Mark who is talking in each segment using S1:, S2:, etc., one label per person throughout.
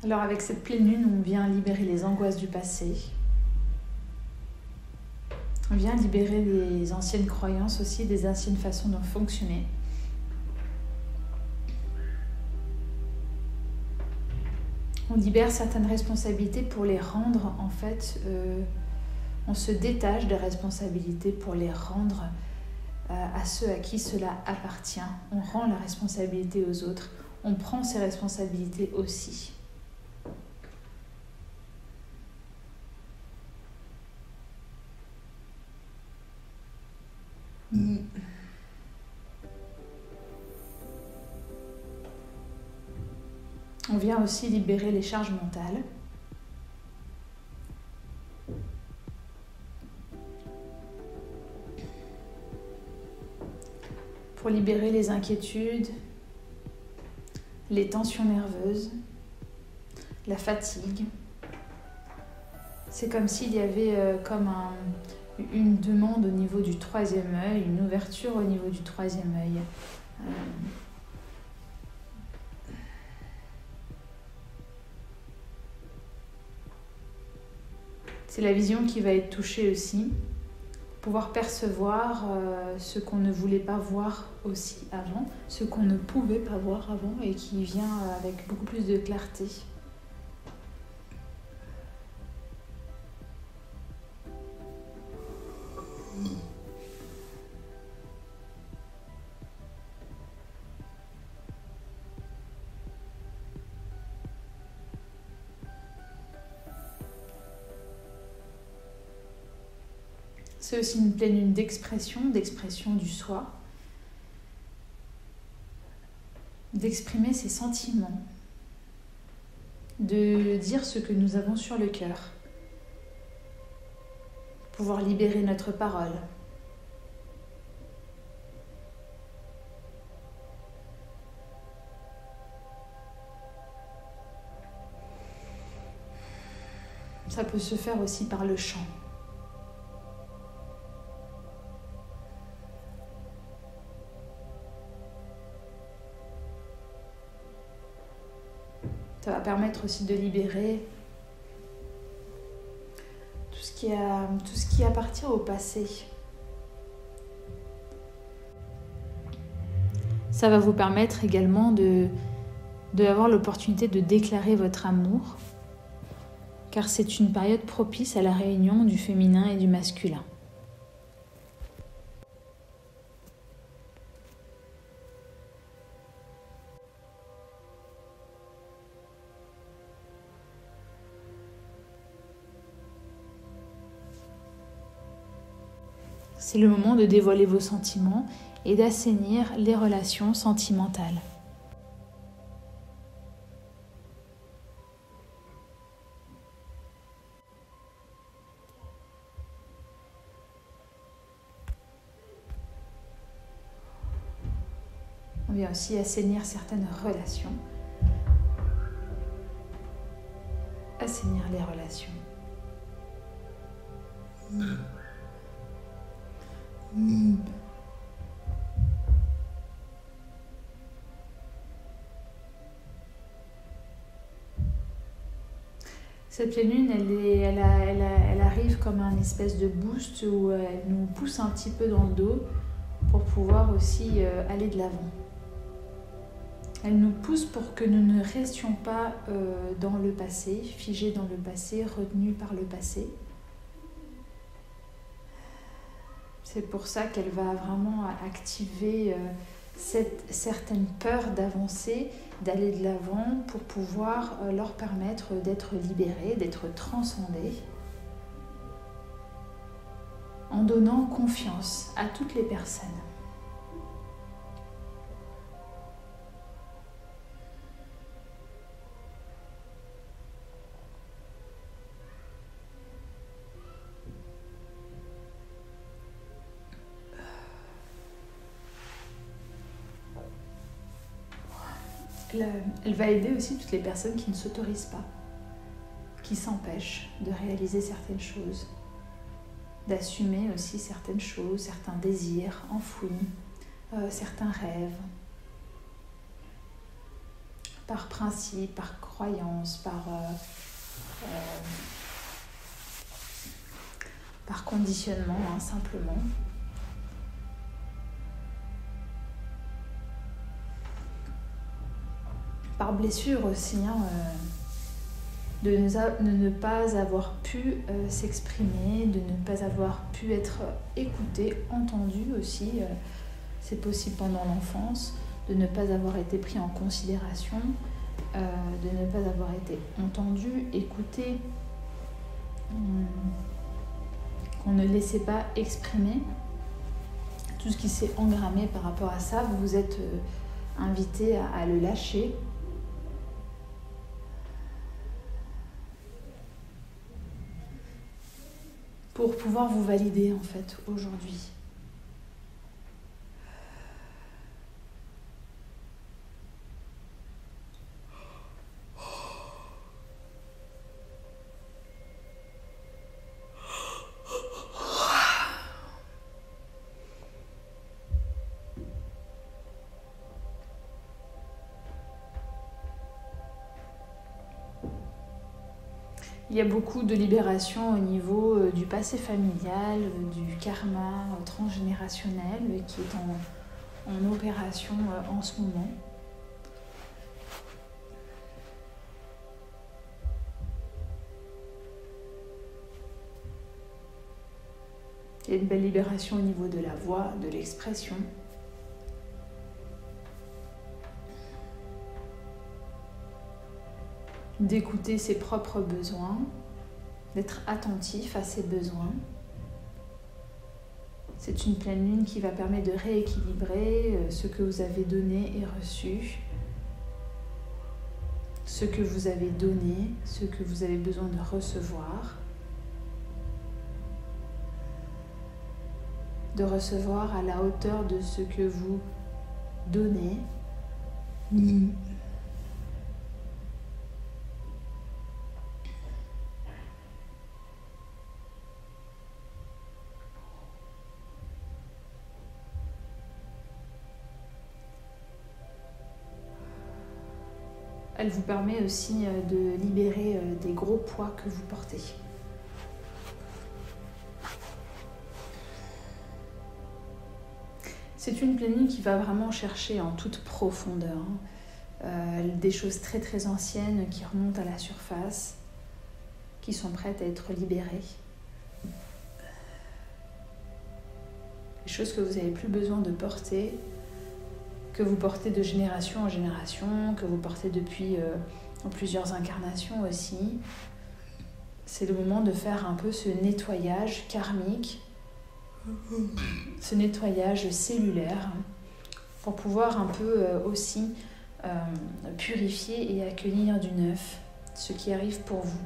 S1: Alors avec cette pleine lune, on vient libérer les angoisses du passé. On vient libérer des anciennes croyances aussi, des anciennes façons de fonctionner. On libère certaines responsabilités pour les rendre, en fait, on se détache des responsabilités pour les rendre à ceux à qui cela appartient. On rend la responsabilité aux autres. On prend ses responsabilités aussi. On vient aussi libérer les charges mentales. Pour libérer les inquiétudes, les tensions nerveuses, la fatigue. C'est comme s'il y avait une demande au niveau du troisième œil, une ouverture au niveau du troisième œil. C'est la vision qui va être touchée aussi. Pouvoir percevoir ce qu'on ne voulait pas voir aussi avant, ce qu'on ne pouvait pas voir avant et qui vient avec beaucoup plus de clarté. C'est aussi une pleine lune d'expression du soi, d'exprimer ses sentiments, de dire ce que nous avons sur le cœur, pouvoir libérer notre parole. Ça peut se faire aussi par le chant. Ça va permettre aussi de libérer tout ce qui appartient au passé. Ça va vous permettre également d'avoir l'opportunité de déclarer votre amour, car c'est une période propice à la réunion du féminin et du masculin. C'est le moment de dévoiler vos sentiments et d'assainir les relations sentimentales. On vient aussi assainir certaines relations. Assainir les relations. Cette pleine lune, elle arrive comme un espèce de boost où elle nous pousse un petit peu dans le dos pour pouvoir aussi aller de l'avant. Elle nous pousse pour que nous ne restions pas dans le passé, figés dans le passé, retenus par le passé. C'est pour ça qu'elle va vraiment activer cette certaine peur d'avancer, d'aller de l'avant pour pouvoir leur permettre d'être libérés, d'être transcendés, en donnant confiance à toutes les personnes. Elle va aider aussi toutes les personnes qui ne s'autorisent pas, qui s'empêchent de réaliser certaines choses, d'assumer aussi certaines choses, certains désirs enfouis, certains rêves. par principe, par croyance, par conditionnement, hein, simplement. Par blessure aussi, hein, de ne pas avoir pu s'exprimer, de ne pas avoir pu être écouté, entendu aussi, c'est possible pendant l'enfance, de ne pas avoir été pris en considération, de ne pas avoir été entendu, écouté, qu'on ne laissait pas exprimer. Tout ce qui s'est engrammé par rapport à ça, vous êtes invité à le lâcher. Pour pouvoir vous valider en fait aujourd'hui. Il y a beaucoup de libération au niveau du passé familial, du karma transgénérationnel qui est en opération en ce moment. Il y a une belle libération au niveau de la voix, de l'expression. D'écouter ses propres besoins, d'être attentif à ses besoins. C'est une pleine lune qui va permettre de rééquilibrer ce que vous avez donné et reçu, ce que vous avez donné, ce que vous avez besoin de recevoir. De recevoir à la hauteur de ce que vous donnez. Elle vous permet aussi de libérer des gros poids que vous portez. C'est une pleine lune qui va vraiment chercher en toute profondeur des choses très très anciennes qui remontent à la surface, qui sont prêtes à être libérées. Des choses que vous n'avez plus besoin de porter, que vous portez de génération en génération, que vous portez depuis plusieurs incarnations aussi. C'est le moment de faire un peu ce nettoyage karmique, ce nettoyage cellulaire, pour pouvoir un peu aussi purifier et accueillir du neuf, ce qui arrive pour vous.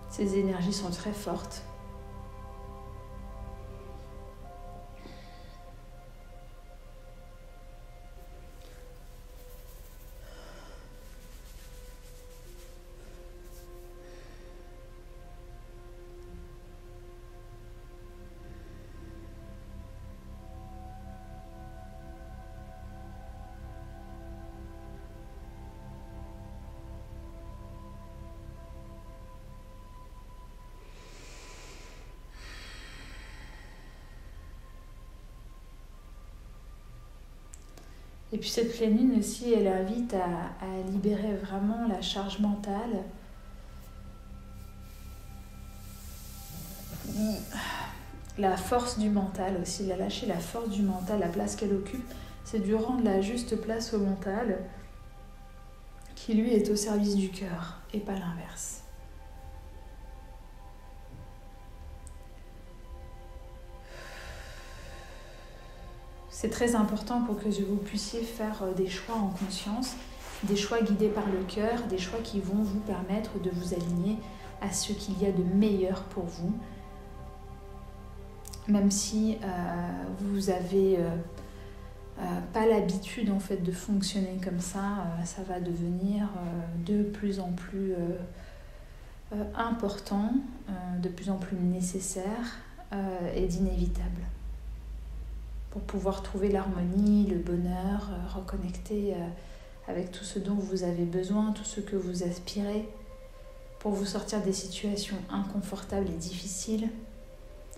S1: Ces énergies sont très fortes. Et puis cette pleine lune aussi, elle invite à libérer vraiment la charge mentale. La force du mental aussi, la lâcher la force du mental, la place qu'elle occupe, c'est de rendre la juste place au mental, qui lui est au service du cœur et pas l'inverse. C'est très important pour que vous puissiez faire des choix en conscience, des choix guidés par le cœur, des choix qui vont vous permettre de vous aligner à ce qu'il y a de meilleur pour vous. Même si vous n'avez pas l'habitude en fait de fonctionner comme ça, ça va devenir de plus en plus important, de plus en plus nécessaire et d'inévitable. pour pouvoir trouver l'harmonie, le bonheur, reconnecter avec tout ce dont vous avez besoin, tout ce que vous aspirez, pour vous sortir des situations inconfortables et difficiles,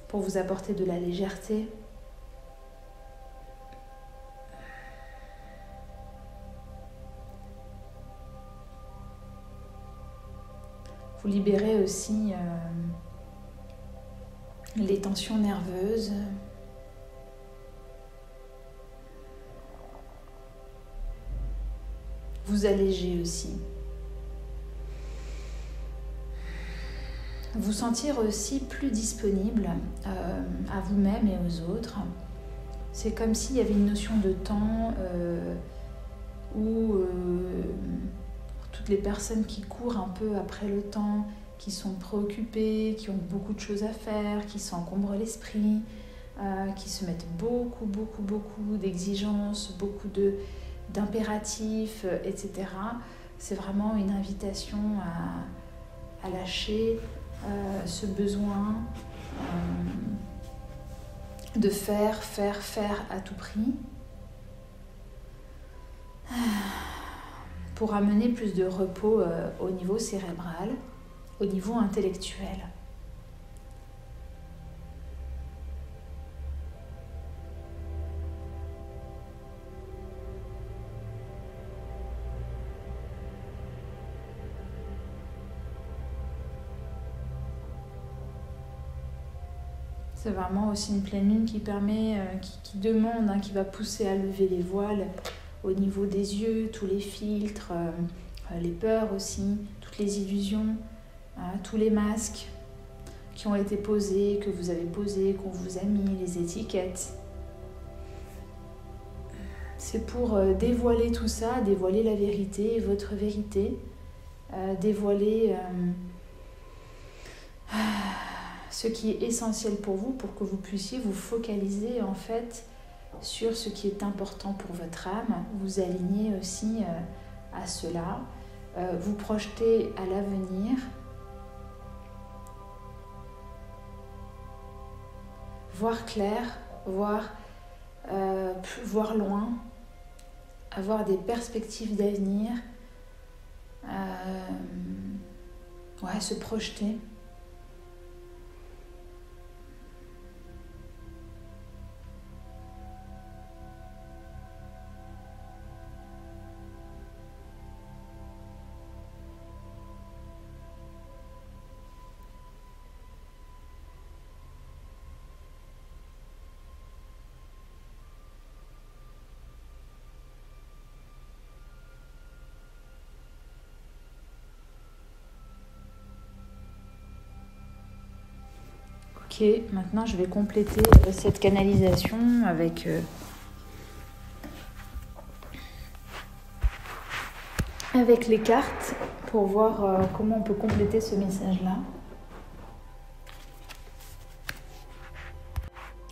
S1: pour vous apporter de la légèreté. Vous libérez aussi les tensions nerveuses. Vous allégez aussi. Vous sentir aussi plus disponible à vous-même et aux autres. C'est comme s'il y avait une notion de temps où toutes les personnes qui courent un peu après le temps, qui sont préoccupées, qui ont beaucoup de choses à faire, qui s'encombrent l'esprit, qui se mettent beaucoup d'exigences, beaucoup d'impératifs, etc. C'est vraiment une invitation à lâcher ce besoin de faire à tout prix pour amener plus de repos au niveau cérébral, au niveau intellectuel. C'est vraiment aussi une pleine lune qui permet, qui demande, qui va pousser à lever les voiles au niveau des yeux, tous les filtres, les peurs aussi, toutes les illusions, tous les masques qui ont été posés, que vous avez posés, qu'on vous a mis, les étiquettes. C'est pour dévoiler tout ça, dévoiler la vérité, votre vérité, dévoiler ce qui est essentiel pour vous, pour que vous puissiez vous focaliser en fait sur ce qui est important pour votre âme, vous aligner aussi à cela, vous projeter à l'avenir, voir clair, voir loin, avoir des perspectives d'avenir, se projeter. Ok, maintenant je vais compléter cette canalisation avec les cartes pour voir comment on peut compléter ce message-là.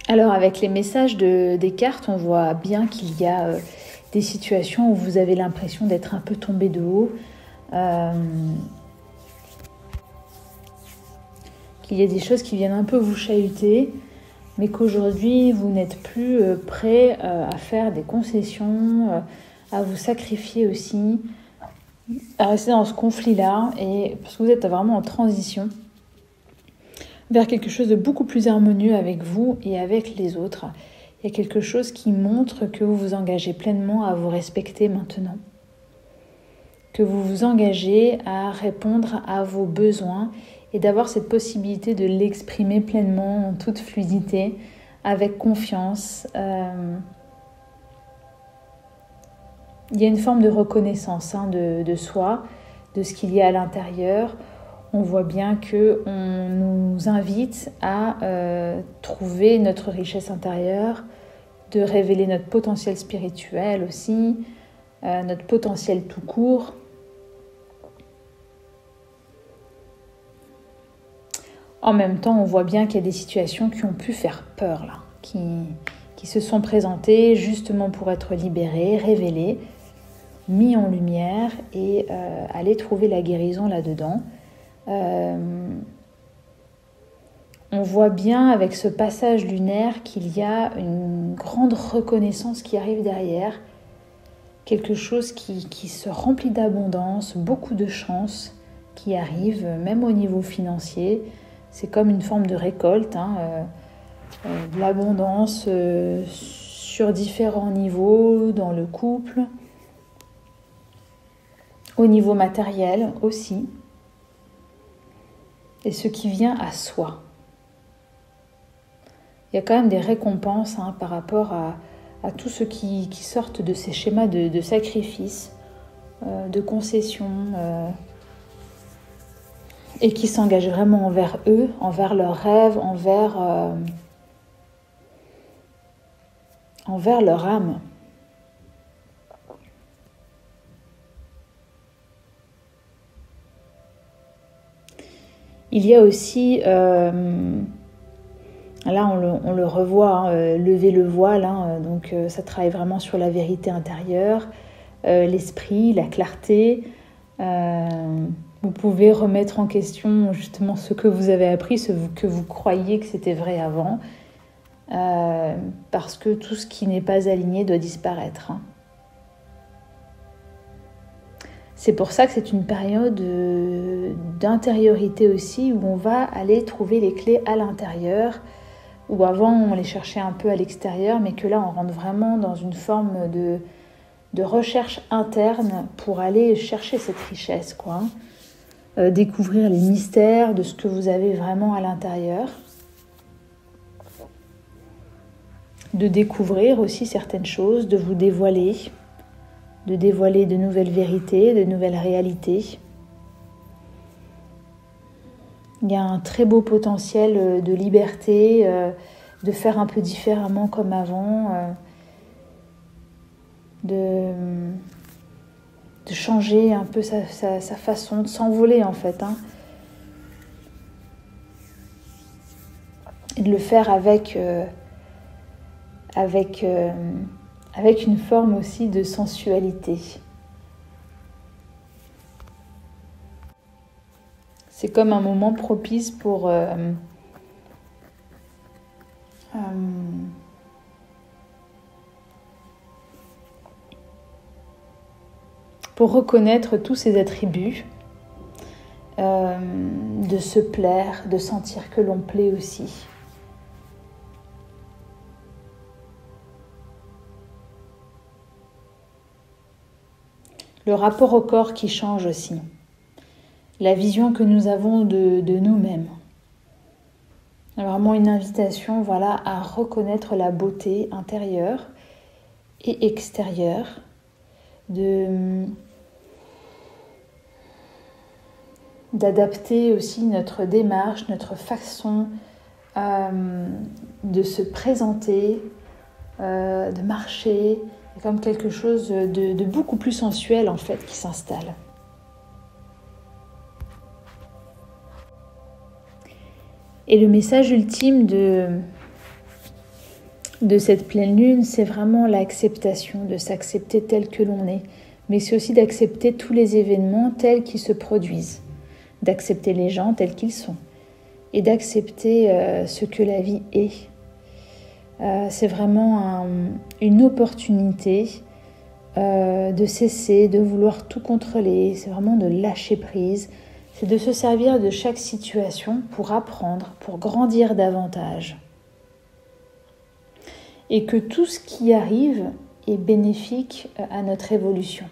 S1: Alors avec les messages des cartes, on voit bien qu'il y a des situations où vous avez l'impression d'être un peu tombé de haut. Qu'il y a des choses qui viennent un peu vous chahuter, mais qu'aujourd'hui vous n'êtes plus prêt à faire des concessions, à vous sacrifier aussi, à rester dans ce conflit-là, et parce que vous êtes vraiment en transition vers quelque chose de beaucoup plus harmonieux avec vous et avec les autres. Il y a quelque chose qui montre que vous vous engagez pleinement à vous respecter maintenant, que vous vous engagez à répondre à vos besoins et d'avoir cette possibilité de l'exprimer pleinement en toute fluidité, avec confiance. Il y a une forme de reconnaissance de soi, de ce qu'il y a à l'intérieur. On voit bien qu'on nous invite à trouver notre richesse intérieure, de révéler notre potentiel spirituel aussi, notre potentiel tout court. En même temps, on voit bien qu'il y a des situations qui ont pu faire peur, là, qui se sont présentées justement pour être libérées, révélées, mis en lumière et aller trouver la guérison là-dedans. on voit bien avec ce passage lunaire qu'il y a une grande reconnaissance qui arrive derrière, quelque chose qui se remplit d'abondance, beaucoup de chance qui arrive, même au niveau financier. C'est comme une forme de récolte, de l'abondance sur différents niveaux, dans le couple, au niveau matériel aussi, et ce qui vient à soi. Il y a quand même des récompenses par rapport à tous ceux qui sortent de ces schémas de sacrifice, de concession, et qui s'engagent vraiment envers eux, envers leurs rêves, envers leur âme. Il y a aussi, là on le revoit, lever le voile, donc ça travaille vraiment sur la vérité intérieure, l'esprit, la clarté. Vous pouvez remettre en question justement ce que vous avez appris, ce que vous croyiez que c'était vrai avant, parce que tout ce qui n'est pas aligné doit disparaître. C'est pour ça que c'est une période d'intériorité aussi, où on va aller trouver les clés à l'intérieur, où avant on les cherchait un peu à l'extérieur, mais que là on rentre vraiment dans une forme de recherche interne pour aller chercher cette richesse, découvrir les mystères de ce que vous avez vraiment à l'intérieur, de découvrir aussi certaines choses, de vous dévoiler, de dévoiler de nouvelles vérités, de nouvelles réalités. Il y a un très beau potentiel de liberté, de faire un peu différemment comme avant, de changer un peu sa façon de s'envoler en fait. Et de le faire avec une forme aussi de sensualité. C'est comme un moment propice pour reconnaître tous ces attributs, de se plaire, de sentir que l'on plaît aussi. Le rapport au corps qui change aussi. La vision que nous avons de nous-mêmes. Vraiment une invitation, à reconnaître la beauté intérieure et extérieure, d'adapter aussi notre démarche, notre façon de se présenter, de marcher. Il y a comme quelque chose de beaucoup plus sensuel en fait qui s'installe. Et le message ultime de cette pleine lune, c'est vraiment l'acceptation, de s'accepter tel que l'on est, mais c'est aussi d'accepter tous les événements tels qu'ils se produisent, d'accepter les gens tels qu'ils sont, et d'accepter ce que la vie est. C'est vraiment une opportunité de cesser, de vouloir tout contrôler, c'est vraiment de lâcher prise. C'est de se servir de chaque situation pour apprendre, pour grandir davantage. Et que tout ce qui arrive est bénéfique à notre évolution.